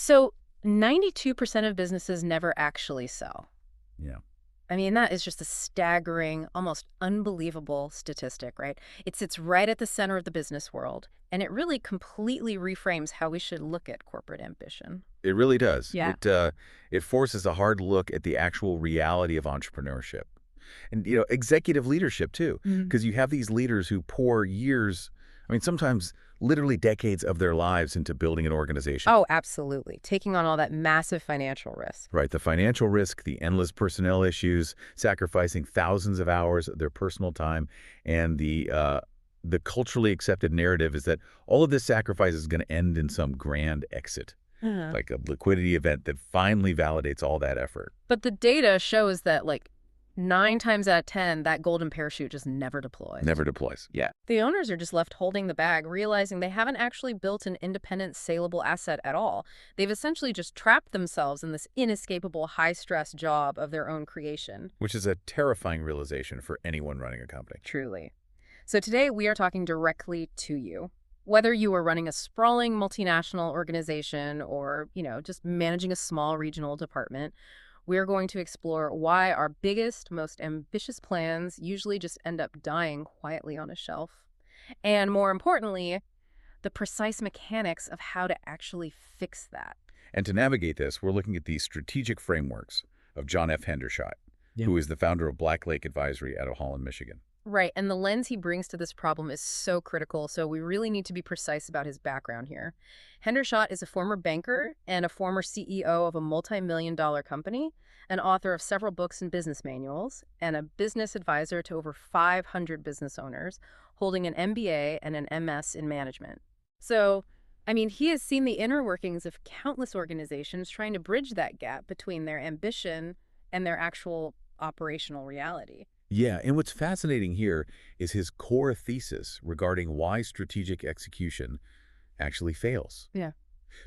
So 92% of businesses never actually sell. Yeah. I mean, that is just a staggering, almost unbelievable statistic, right? It sits right at the center of the business world, and it really completely reframes how we should look at corporate ambition. It really does. Yeah. It forces a hard look at the actual reality of entrepreneurship and executive leadership too, Mhm. because you have these leaders who pour years, I mean, sometimes literally decades of their lives into building an organization. Oh, absolutely. Taking on all that massive financial risk. Right, the financial risk, the endless personnel issues, sacrificing thousands of hours of their personal time, and the culturally accepted narrative is that all of this sacrifice is going to end in some grand exit, Uh-huh. like a liquidity event that finally validates all that effort. But the data shows that, like, 9 times out of 10, that golden parachute just never deploys. Never deploys. Yeah. The owners are just left holding the bag, realizing they haven't actually built an independent, saleable asset at all. They've essentially just trapped themselves in this inescapable, high-stress job of their own creation. Which is a terrifying realization for anyone running a company. Truly. So today we are talking directly to you. Whether you are running a sprawling multinational organization or, just managing a small regional department, we're going to explore why our biggest, most ambitious plans usually just end up dying quietly on a shelf. And more importantly, the precise mechanics of how to actually fix that. And to navigate this, we're looking at the strategic frameworks of John F. Hendershot, who is the founder of Black Lake Advisory out of Holland, Michigan. Right, and the lens he brings to this problem is so critical, so we really need to be precise about his background here. Hendershot is a former banker and a former CEO of a multi-million-dollar company, an author of several books and business manuals, and a business advisor to over 500 business owners, holding an MBA and an MS in management. So, I mean, he has seen the inner workings of countless organizations trying to bridge that gap between their ambition and their actual operational reality. Yeah, and what's fascinating here is his core thesis regarding why strategic execution actually fails. Yeah.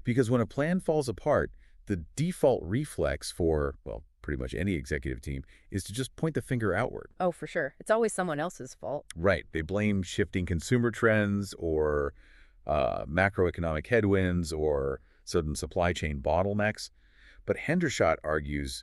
Because when a plan falls apart, the default reflex for, well, pretty much any executive team is to just point the finger outward. Oh, for sure. It's always someone else's fault. Right. They blame shifting consumer trends or macroeconomic headwinds or sudden supply chain bottlenecks. But Hendershot argues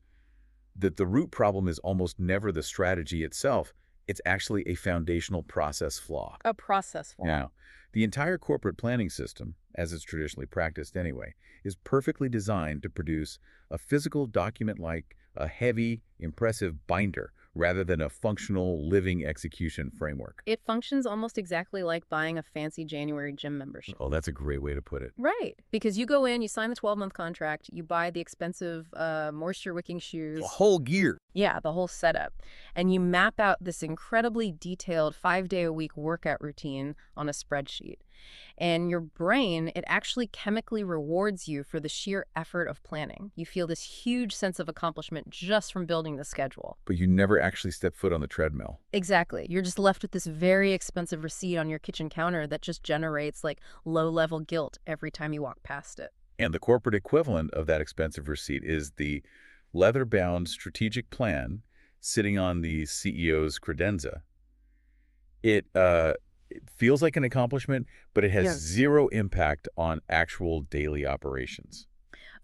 that the root problem is almost never the strategy itself. It's actually a foundational process flaw. A process flaw. Now, the entire corporate planning system, as it's traditionally practiced anyway, is perfectly designed to produce a physical document like a heavy, impressive binder rather than a functional, living execution framework. It functions almost exactly like buying a fancy January gym membership. Oh, that's a great way to put it. Right. Because you go in, you sign the 12-month contract, you buy the expensive moisture-wicking shoes. The whole gear. Yeah, the whole setup. And you map out this incredibly detailed 5-day-a-week workout routine on a spreadsheet. And your brain, it actually chemically rewards you for the sheer effort of planning. You feel this huge sense of accomplishment just from building the schedule. But you never actually step foot on the treadmill. Exactly. You're just left with this very expensive receipt on your kitchen counter that just generates like low-level guilt every time you walk past it. And the corporate equivalent of that expensive receipt is the leather-bound strategic plan sitting on the CEO's credenza. It feels like an accomplishment, but it has Yeah. zero impact on actual daily operations.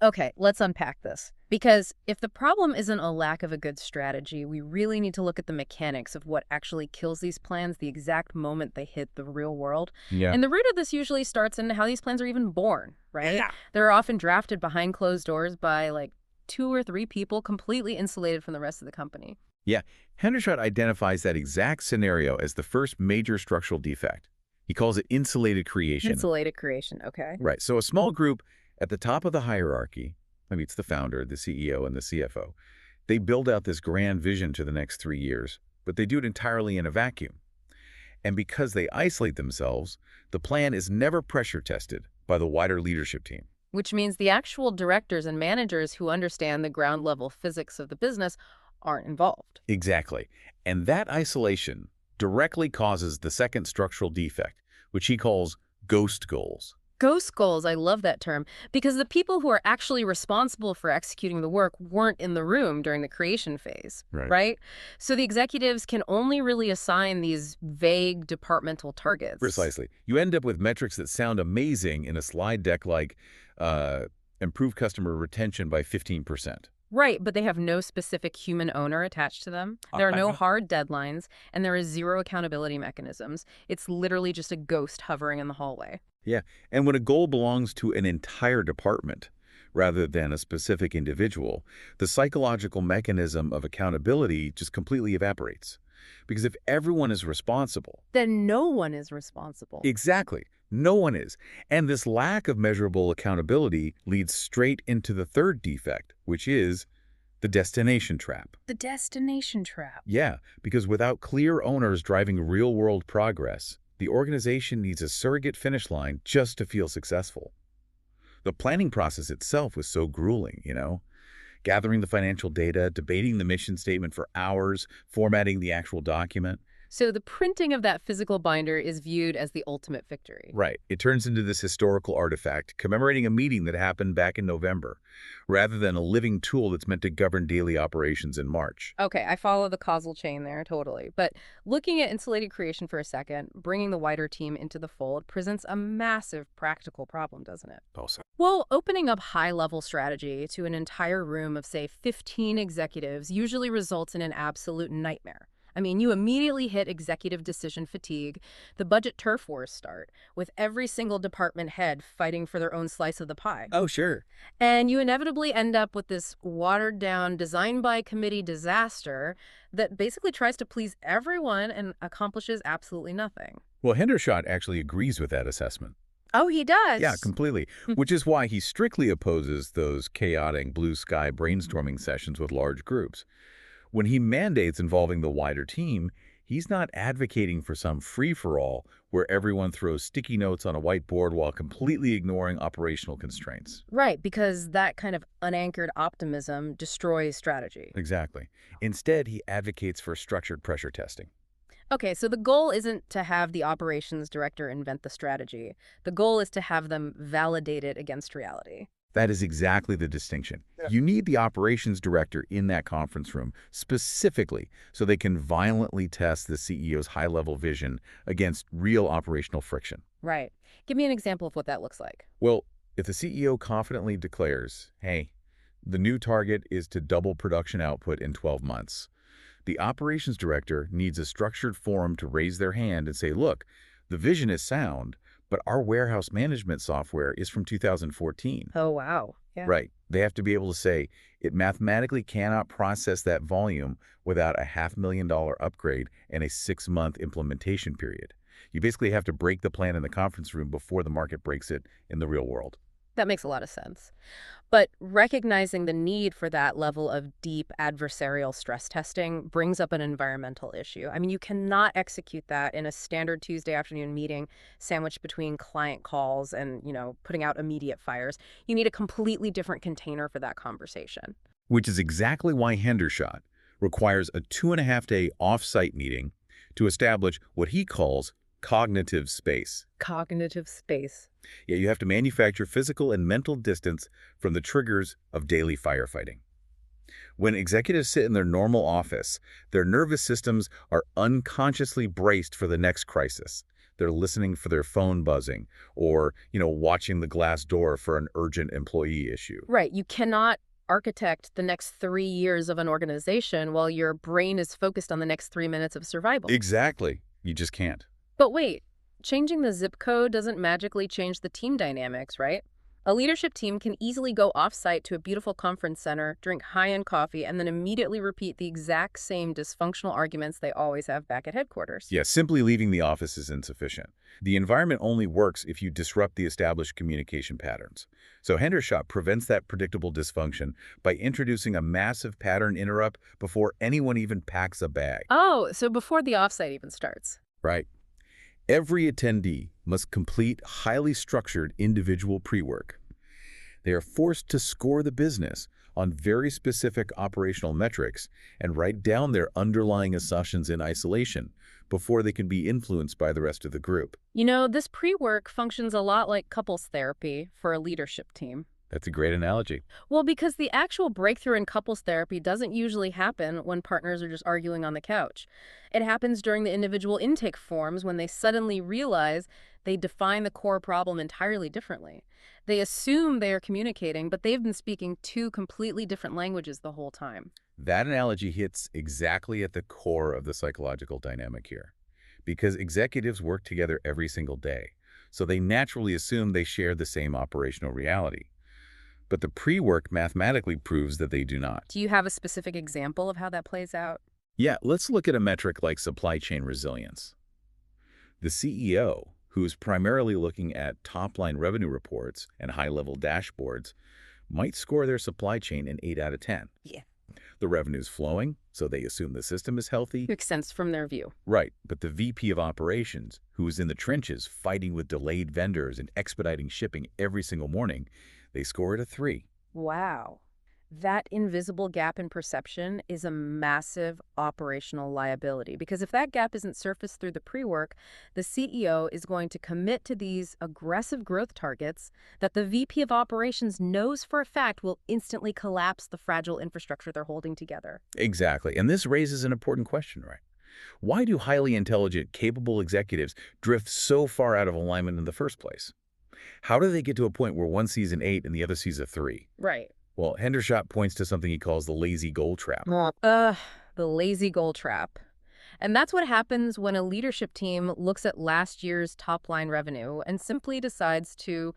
Okay, let's unpack this. Because if the problem isn't a lack of a good strategy, we really need to look at the mechanics of what actually kills these plans the exact moment they hit the real world. Yeah. And the root of this usually starts in how these plans are even born, right? Yeah. They're often drafted behind closed doors by like 2 or 3 people completely insulated from the rest of the company. Yeah, Hendershot identifies that exact scenario as the first major structural defect. He calls it insulated creation. Insulated creation, okay. Right, so a small group at the top of the hierarchy, maybe it's the founder, the CEO, and the CFO, they build out this grand vision to the next 3 years, but they do it entirely in a vacuum. And because they isolate themselves, the plan is never pressure tested by the wider leadership team. Which means the actual directors and managers who understand the ground level physics of the business aren't involved. Exactly. And that isolation directly causes the second structural defect, which he calls ghost goals. Ghost goals, I love that term, because the people who are actually responsible for executing the work weren't in the room during the creation phase, right? So the executives can only really assign these vague departmental targets. Precisely. You end up with metrics that sound amazing in a slide deck like improve customer retention by 15%. Right, but they have no specific human owner attached to them. There are no hard deadlines, and there is zero accountability mechanisms. It's literally just a ghost hovering in the hallway. Yeah, and when a goal belongs to an entire department rather than a specific individual, the psychological mechanism of accountability just completely evaporates. Because if everyone is responsible, Then no one is responsible. exactly, no one is. And this lack of measurable accountability leads straight into the third defect, which is the destination trap. The destination trap. Yeah, because without clear owners driving real-world progress, the organization needs a surrogate finish line just to feel successful. The planning process itself was so grueling, gathering the financial data, debating the mission statement for hours, formatting the actual document. So the printing of that physical binder is viewed as the ultimate victory. Right. It turns into this historical artifact commemorating a meeting that happened back in November, rather than a living tool that's meant to govern daily operations in March. Okay, I follow the causal chain there, totally. But looking at insulated creation for a second, bringing the wider team into the fold presents a massive practical problem, doesn't it? Also. Well, opening up high-level strategy to an entire room of, say, 15 executives usually results in an absolute nightmare. I mean, you immediately hit executive decision fatigue. The budget turf wars start, with every single department head fighting for their own slice of the pie. Oh, sure. And you inevitably end up with this watered-down, design-by-committee disaster that basically tries to please everyone and accomplishes absolutely nothing. Well, Hendershot actually agrees with that assessment. Oh, he does? Yeah, completely. Which is why he strictly opposes those chaotic blue sky brainstorming sessions with large groups. When he mandates involving the wider team, he's not advocating for some free-for-all where everyone throws sticky notes on a whiteboard while completely ignoring operational constraints. Right, because that kind of unanchored optimism destroys strategy. Exactly. Instead, he advocates for structured pressure testing. Okay, so the goal isn't to have the operations director invent the strategy. The goal is to have them validate it against reality. That is exactly the distinction. You need the operations director in that conference room specifically so they can violently test the CEO's high-level vision against real operational friction. Right. Give me an example of what that looks like. Well, if the CEO confidently declares, hey, the new target is to double production output in 12 months, the operations director needs a structured forum to raise their hand and say, look, the vision is sound, but our warehouse management software is from 2014. Oh, wow. Yeah. Right. They have to be able to say it mathematically cannot process that volume without a $500,000 upgrade and a 6-month implementation period. You basically have to break the plan in the conference room before the market breaks it in the real world. That makes a lot of sense. But recognizing the need for that level of deep adversarial stress testing brings up an environmental issue. I mean, you cannot execute that in a standard Tuesday afternoon meeting sandwiched between client calls and, putting out immediate fires. You need a completely different container for that conversation. Which is exactly why Hendershot requires a 2.5-day off-site meeting to establish what he calls cognitive space. Cognitive space. Yeah, you have to manufacture physical and mental distance from the triggers of daily firefighting. When executives sit in their normal office, their nervous systems are unconsciously braced for the next crisis. They're listening for their phone buzzing or, watching the glass door for an urgent employee issue. Right. You cannot architect the next 3 years of an organization while your brain is focused on the next 3 minutes of survival. Exactly. You just can't. But wait, changing the zip code doesn't magically change the team dynamics, right? A leadership team can easily go off-site to a beautiful conference center, drink high-end coffee, and then immediately repeat the exact same dysfunctional arguments they always have back at headquarters. Yeah, simply leaving the office is insufficient. The environment only works if you disrupt the established communication patterns. So Hendershot prevents that predictable dysfunction by introducing a massive pattern interrupt before anyone even packs a bag. Oh, so before the off-site even starts. Right. Every attendee must complete highly structured individual pre-work. They are forced to score the business on very specific operational metrics and write down their underlying assumptions in isolation before they can be influenced by the rest of the group. This pre-work functions a lot like couples therapy for a leadership team. That's a great analogy. Well, because the actual breakthrough in couples therapy doesn't usually happen when partners are just arguing on the couch. It happens during the individual intake forms when they suddenly realize They define the core problem entirely differently. They assume they are communicating, but they've been speaking two completely different languages the whole time. That analogy hits exactly at the core of the psychological dynamic here. Because executives work together every single day, so they naturally assume they share the same operational reality. But the pre-work mathematically proves that they do not. Do you have a specific example of how that plays out? Yeah, let's look at a metric like supply chain resilience. The CEO, who is primarily looking at top-line revenue reports and high-level dashboards, might score their supply chain an 8 out of 10. Yeah. The revenue's flowing, so they assume the system is healthy. Makes sense from their view. Right, but the VP of operations, who is in the trenches fighting with delayed vendors and expediting shipping every single morning, they score it a 3. Wow. That invisible gap in perception is a massive operational liability, because if that gap isn't surfaced through the pre-work, the CEO is going to commit to these aggressive growth targets that the VP of operations knows for a fact will instantly collapse the fragile infrastructure they're holding together. Exactly, and this raises an important question, right? Why do highly intelligent, capable executives drift so far out of alignment in the first place? How do they get to a point where one sees an 8 and the other sees a 3? Right. Well, Hendershot points to something he calls the lazy goal trap. The lazy goal trap. And that's what happens when a leadership team looks at last year's top-line revenue and simply decides to,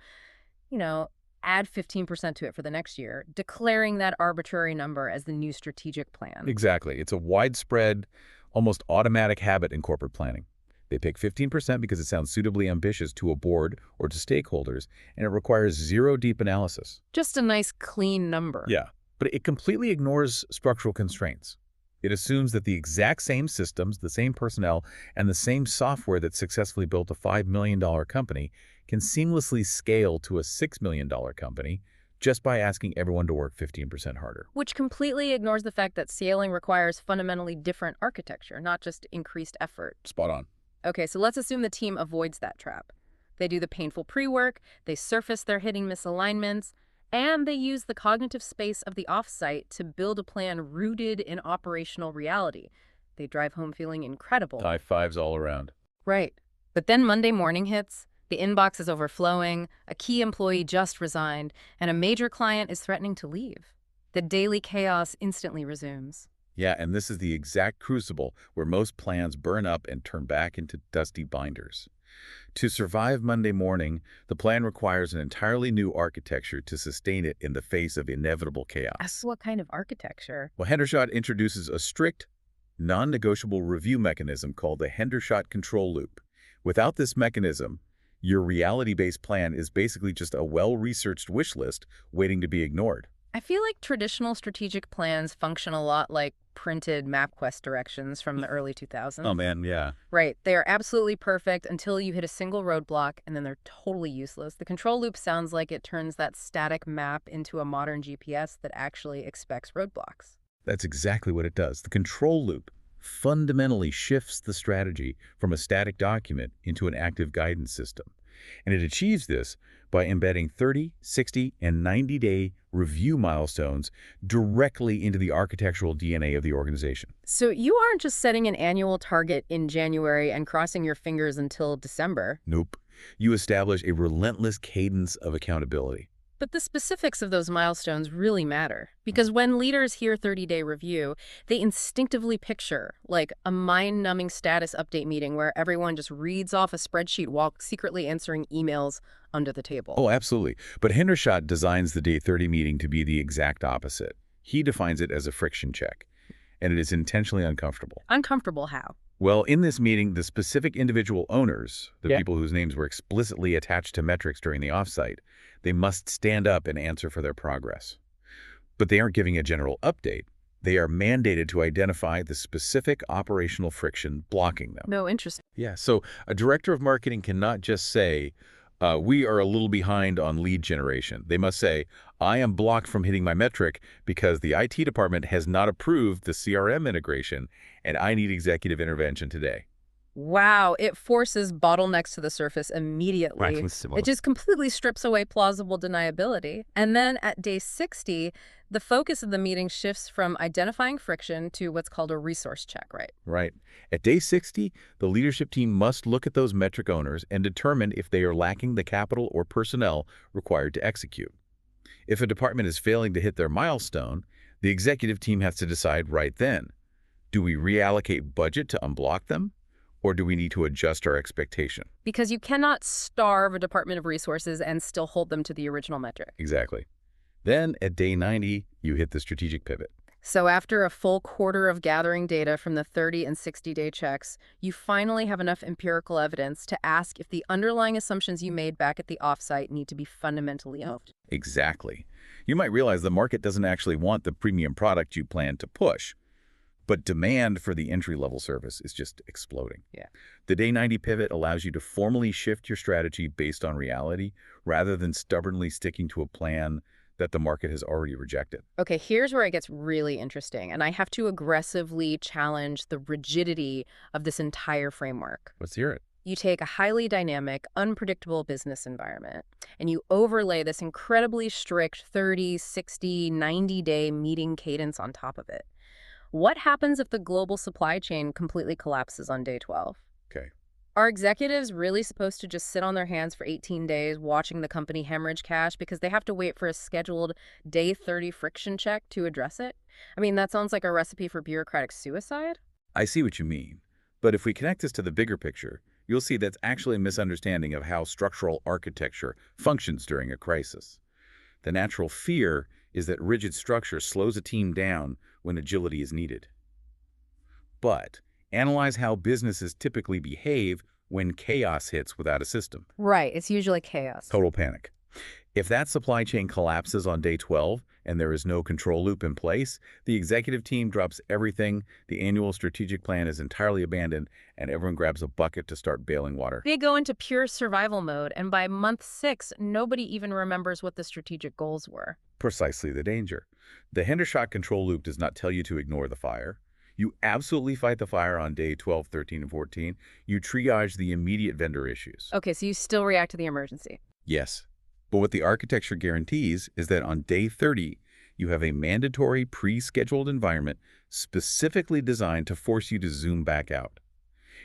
add 15% to it for the next year, declaring that arbitrary number as the new strategic plan. Exactly. It's a widespread, almost automatic habit in corporate planning. They pick 15% because it sounds suitably ambitious to a board or to stakeholders, and it requires zero deep analysis. Just a nice, clean number. Yeah, but it completely ignores structural constraints. It assumes that the exact same systems, the same personnel, and the same software that successfully built a $5 million company can seamlessly scale to a $6 million company just by asking everyone to work 15% harder. Which completely ignores the fact that scaling requires fundamentally different architecture, not just increased effort. Spot on. Okay, so let's assume the team avoids that trap. They do the painful pre-work, they surface their hidden misalignments, and they use the cognitive space of the offsite to build a plan rooted in operational reality. They drive home feeling incredible. High fives all around. Right. But then Monday morning hits, the inbox is overflowing, a key employee just resigned, and a major client is threatening to leave. The daily chaos instantly resumes. Yeah, and this is the exact crucible where most plans burn up and turn back into dusty binders. To survive Monday morning, the plan requires an entirely new architecture to sustain it in the face of inevitable chaos. What kind of architecture? Well, Hendershot introduces a strict, non-negotiable review mechanism called the Hendershot control loop. Without this mechanism, your reality-based plan is basically just a well-researched wish list waiting to be ignored. I feel like traditional strategic plans function a lot like printed MapQuest directions from the early 2000s. Oh, man, yeah. Right. They are absolutely perfect until you hit a single roadblock, and then they're totally useless. The control loop sounds like it turns that static map into a modern GPS that actually expects roadblocks. That's exactly what it does. The control loop fundamentally shifts the strategy from a static document into an active guidance system. And it achieves this by embedding 30, 60, and 90-day review milestones directly into the architectural DNA of the organization. So you aren't just setting an annual target in January and crossing your fingers until December. Nope. You establish a relentless cadence of accountability. But the specifics of those milestones really matter, because when leaders hear 30-day review, they instinctively picture, like, a mind-numbing status update meeting where everyone just reads off a spreadsheet while secretly answering emails under the table. Oh, absolutely. But Hendershot designs the Day 30 meeting to be the exact opposite. He defines it as a friction check, and it is intentionally uncomfortable. Uncomfortable how? Well, in this meeting, the specific individual owners, the people whose names were explicitly attached to metrics during the offsite, they must stand up and answer for their progress. But they aren't giving a general update. They are mandated to identify the specific operational friction blocking them. No, interesting. Yeah, so a director of marketing cannot just say, we are a little behind on lead generation. They must say, I am blocked from hitting my metric because the IT department has not approved the CRM integration, and I need executive intervention today. Wow, it forces bottlenecks to the surface Right, immediately. with It just completely strips away plausible deniability. And then at day 60, the focus of the meeting shifts from identifying friction to what's called a resource check, right? Right. At day 60, the leadership team must look at those metric owners and determine if they are lacking the capital or personnel required to execute. If a department is failing to hit their milestone, the executive team has to decide right then, do we reallocate budget to unblock them, or do we need to adjust our expectation? Because you cannot starve a department of resources and still hold them to the original metric. Exactly. Then, at day 90, you hit the strategic pivot. So after a full quarter of gathering data from the 30 and 60-day checks, you finally have enough empirical evidence to ask if the underlying assumptions you made back at the offsite need to be fundamentally moved. Exactly. You might realize the market doesn't actually want the premium product you plan to push, but demand for the entry-level service is just exploding. Yeah. The day 90 pivot allows you to formally shift your strategy based on reality rather than stubbornly sticking to a plan that the market has already rejected. Okay, here's where it gets really interesting, and I have to aggressively challenge the rigidity of this entire framework. Let's hear it. You take a highly dynamic, unpredictable business environment, and you overlay this incredibly strict 30, 60, 90-day meeting cadence on top of it. What happens if the global supply chain completely collapses on day 12? Okay. Are executives really supposed to just sit on their hands for 18 days watching the company hemorrhage cash because they have to wait for a scheduled day 30 friction check to address it? I mean, that sounds like a recipe for bureaucratic suicide. I see what you mean. But if we connect this to the bigger picture, you'll see that's actually a misunderstanding of how structural architecture functions during a crisis. The natural fear is that rigid structure slows a team down when agility is needed. But analyze how businesses typically behave when chaos hits without a system. Right, it's usually chaos. Total panic. If that supply chain collapses on day 12 and there is no control loop in place, the executive team drops everything, the annual strategic plan is entirely abandoned, and everyone grabs a bucket to start bailing water. They go into pure survival mode, and by month 6, nobody even remembers what the strategic goals were. Precisely the danger. The Hendershot control loop does not tell you to ignore the fire. You absolutely fight the fire on day 12, 13, and 14. You triage the immediate vendor issues. Okay, so you still react to the emergency. Yes. But what the architecture guarantees is that on day 30, you have a mandatory pre-scheduled environment specifically designed to force you to zoom back out.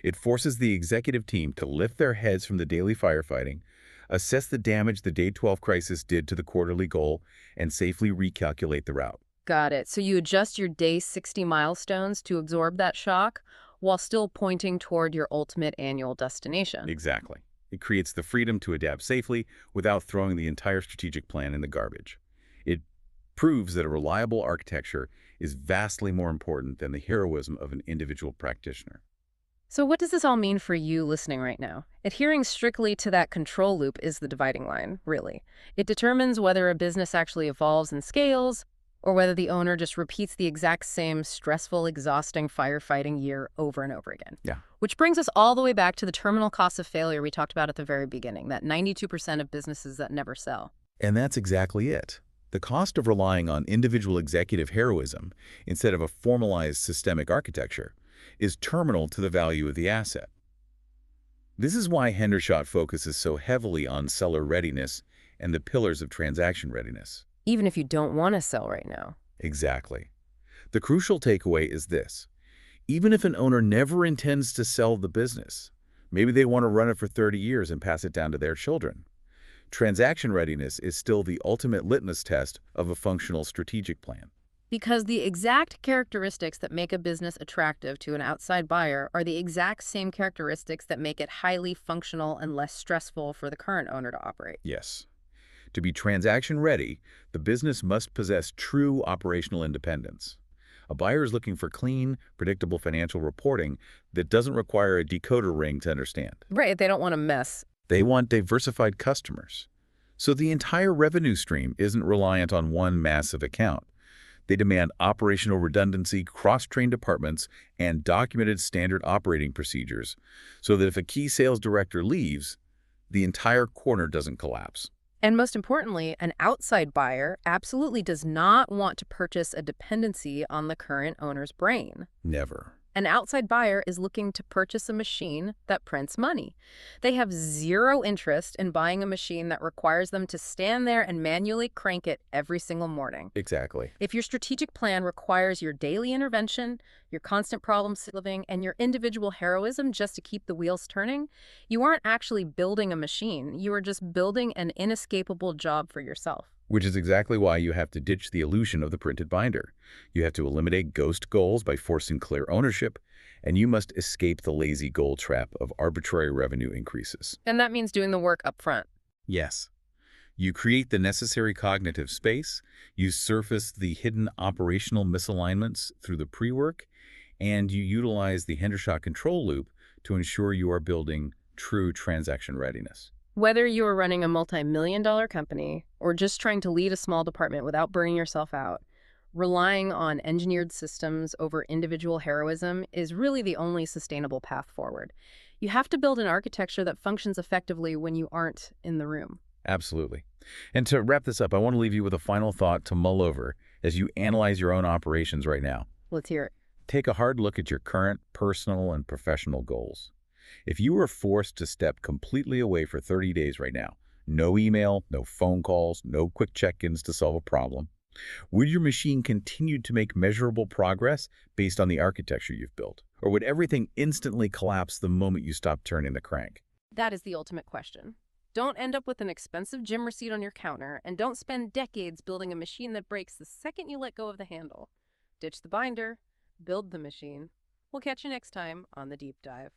It forces the executive team to lift their heads from the daily firefighting, assess the damage the day 12 crisis did to the quarterly goal, and safely recalculate the route. Got it. So you adjust your day 60 milestones to absorb that shock while still pointing toward your ultimate annual destination. Exactly. It creates the freedom to adapt safely without throwing the entire strategic plan in the garbage. It proves that a reliable architecture is vastly more important than the heroism of an individual practitioner. So what does this all mean for you listening right now? Adhering strictly to that control loop is the dividing line, really. It determines whether a business actually evolves and scales, or whether the owner just repeats the exact same stressful, exhausting firefighting year over and over again. Yeah. Which brings us all the way back to the terminal cost of failure we talked about at the very beginning, that 92% of businesses that never sell. And that's exactly it. The cost of relying on individual executive heroism instead of a formalized systemic architecture is terminal to the value of the asset. This is why Hendershot focuses so heavily on seller readiness and the pillars of transaction readiness. Even if you don't want to sell right now. Exactly. The crucial takeaway is this. Even if an owner never intends to sell the business, maybe they want to run it for 30 years and pass it down to their children, transaction readiness is still the ultimate litmus test of a functional strategic plan. Because the exact characteristics that make a business attractive to an outside buyer are the exact same characteristics that make it highly functional and less stressful for the current owner to operate. Yes. To be transaction ready, the business must possess true operational independence. A buyer is looking for clean, predictable financial reporting that doesn't require a decoder ring to understand. Right, they don't want to mess. They want diversified customers. So the entire revenue stream isn't reliant on one massive account. They demand operational redundancy, cross-trained departments, and documented standard operating procedures so that if a key sales director leaves, the entire corner doesn't collapse. And most importantly, an outside buyer absolutely does not want to purchase a dependency on the current owner's brain. Never. An outside buyer is looking to purchase a machine that prints money. They have zero interest in buying a machine that requires them to stand there and manually crank it every single morning. Exactly. If your strategic plan requires your daily intervention, your constant problem solving, and your individual heroism just to keep the wheels turning, you aren't actually building a machine. You are just building an inescapable job for yourself. Which is exactly why you have to ditch the illusion of the printed binder. You have to eliminate ghost goals by forcing clear ownership, and you must escape the lazy goal trap of arbitrary revenue increases. And that means doing the work up front. Yes. You create the necessary cognitive space, you surface the hidden operational misalignments through the pre-work, and you utilize the Hendershot control loop to ensure you are building true transaction readiness. Whether you are running a multi-million-dollar company or just trying to lead a small department without burning yourself out, relying on engineered systems over individual heroism is really the only sustainable path forward. You have to build an architecture that functions effectively when you aren't in the room. Absolutely. And to wrap this up, I want to leave you with a final thought to mull over as you analyze your own operations right now. Let's hear it. Take a hard look at your current personal and professional goals. If you were forced to step completely away for 30 days right now, no email, no phone calls, no quick check-ins to solve a problem, would your machine continue to make measurable progress based on the architecture you've built? Or would everything instantly collapse the moment you stop turning the crank? That is the ultimate question. Don't end up with an expensive gym receipt on your counter, and don't spend decades building a machine that breaks the second you let go of the handle. Ditch the binder, build the machine. We'll catch you next time on The Deep Dive.